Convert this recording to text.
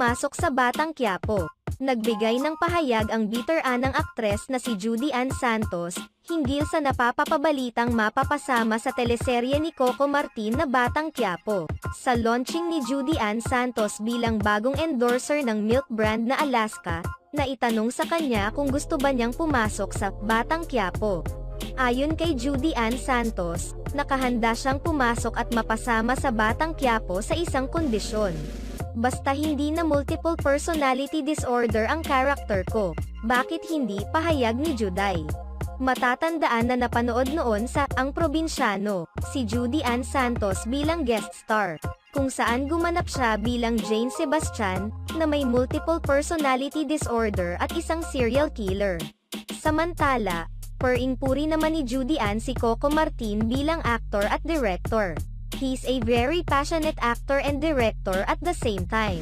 pumasok sa Batang Quiapo. Nagbigay ng pahayag ang bitter-anang aktres na si Judy Ann Santos, hinggil sa napapabalitang mapapasama sa teleserye ni Coco Martin na Batang Quiapo. Sa launching ni Judy Ann Santos bilang bagong endorser ng milk brand na Alaska, naitanong sa kanya kung gusto ba niyang pumasok sa Batang Quiapo. Ayon kay Judy Ann Santos, nakahanda siyang pumasok at mapasama sa Batang Quiapo sa isang kondisyon. Basta hindi na multiple personality disorder ang character ko. Bakit hindi, pahayag ni Juday. Matatandaan na napanood noon sa Ang Probinsyano, si Judy Ann Santos bilang guest star, kung saan gumanap siya bilang Jane Sebastian, na may multiple personality disorder at isang serial killer. Samantala, puri naman ni Judy Ann si Coco Martin bilang actor at director. He's a very passionate actor and director at the same time.